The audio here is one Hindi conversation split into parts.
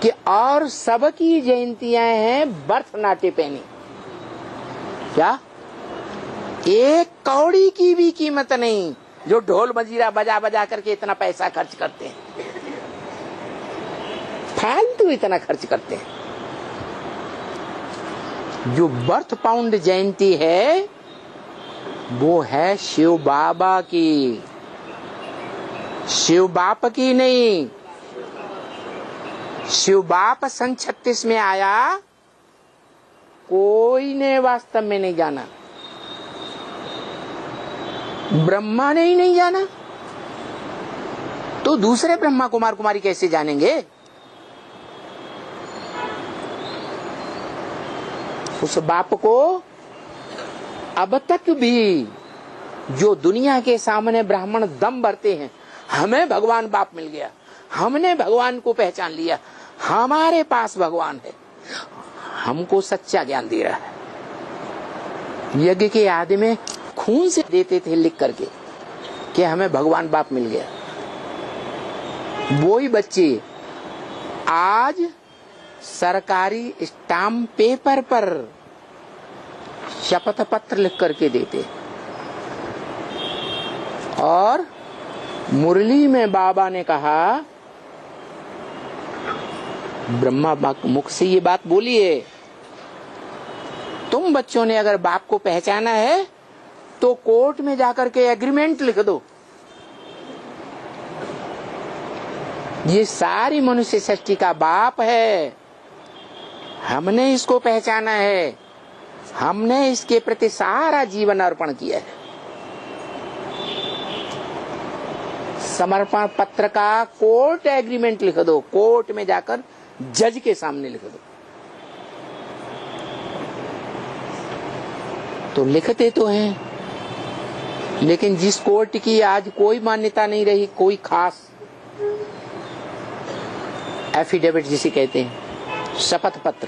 कि और सबकी जयंतियां हैं बर्थ नाटे पैनी। क्या एक कौड़ी की भी कीमत नहीं जो ढोल मजीरा बजा बजा करके इतना पैसा खर्च करते हैं, फालतू इतना खर्च करते हैं। जो बर्थ पाउंड जयंती है वो है शिव बाबा की, शिव बाप की नहीं। शिव बाप सन 36 में आया, कोई ने वास्तव में नहीं जाना, ब्रह्मा ने ही नहीं जाना, तो दूसरे ब्रह्मा कुमार कुमारी कैसे जानेंगे? उस बाप को अब तक भी जो दुनिया के सामने ब्राह्मण दम भरते हैं, हमें भगवान बाप मिल गया, हमने भगवान को पहचान लिया, हमारे पास भगवान है, हमको सच्चा ज्ञान दे रहा है। यज्ञ के आदि में खून से देते थे लिख करके कि हमें भगवान बाप मिल गया। वही बच्चे आज सरकारी स्टाम्प पेपर पर शपथ पत्र लिख करके देते। और मुरली में बाबा ने कहा, ब्रह्मा मुख से ये बात बोली है, तुम बच्चों ने अगर बाप को पहचाना है तो कोर्ट में जाकर के एग्रीमेंट लिख दो। ये सारी मनुष्य सृष्टि का बाप है, हमने इसको पहचाना है, हमने इसके प्रति सारा जीवन अर्पण किया है। समर्पण पत्र का कोर्ट एग्रीमेंट लिख दो, कोर्ट में जाकर जज के सामने लिख दो। तो लिखते तो हैं, लेकिन जिस कोर्ट की आज कोई मान्यता नहीं रही, कोई खास एफिडेविट जिसे कहते हैं, शपथ पत्र,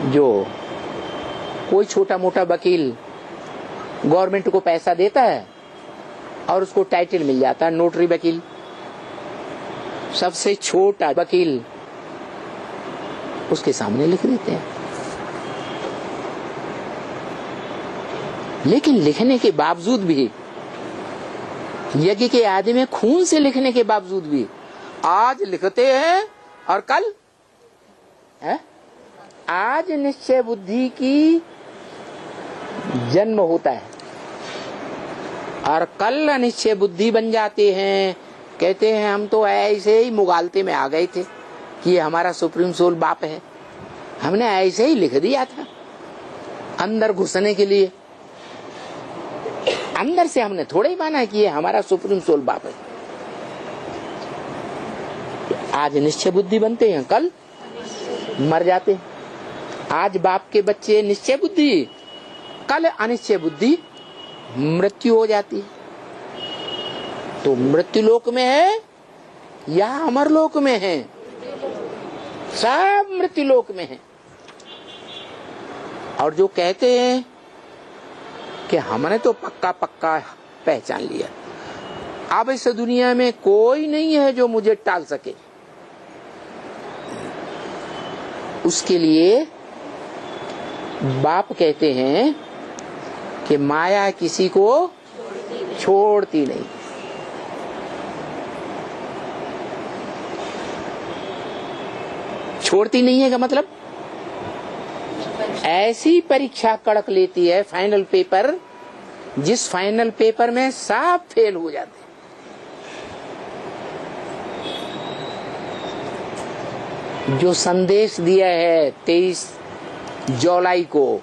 जो कोई छोटा मोटा वकील गवर्नमेंट को पैसा देता है और उसको टाइटल मिल जाता है नोटरी वकील, सबसे छोटा वकील उसके सामने लिख देते हैं। लेकिन लिखने के बावजूद भी, यज्ञ के आदि में खून से लिखने के बावजूद भी आज लिखते हैं और कल है? आज निश्चय बुद्धि की जन्म होता है और कल अनिश्चय बुद्धि बन जाते हैं। कहते हैं हम तो ऐसे ही मुगालते में आ गए थे कि ये हमारा सुप्रीम सोल बाप है, हमने ऐसे ही लिख दिया था अंदर घुसने के लिए, अंदर से हमने थोड़ा ही माना कि ये हमारा सुप्रीम सोल बाप है। आज निश्चय बुद्धि बनते हैं, कल मर जाते हैं। आज बाप के बच्चे निश्चय बुद्धि, कल अनिश्चय बुद्धि, मृत्यु हो जाती है। तो मृत्यु लोक में है या अमर लोक में है? सब मृत्यु लोक में है। और जो कहते हैं कि हमने तो पक्का पक्का पहचान लिया, अब इस दुनिया में कोई नहीं है जो मुझे टाल सके, उसके लिए बाप कहते हैं कि माया किसी को छोड़ती नहीं। छोड़ती नहीं है का मतलब ऐसी परीक्षा कड़क लेती है, फाइनल पेपर, जिस फाइनल पेपर में सब फेल हो जाते हैं। जो संदेश दिया है 23 जुलाई को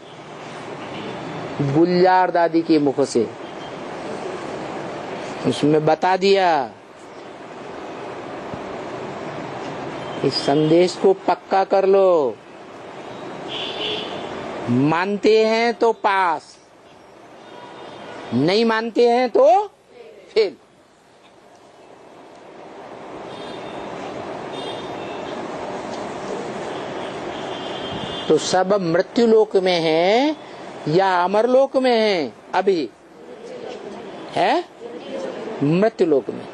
गुलजार दादी के मुख से, उसमें बता दिया इस संदेश को पक्का कर लो, मानते हैं तो पास, नहीं मानते हैं तो फेल। तो सब मृत्यु लोक में है या अमर लोक में है? अभी है मृत्यु लोक में।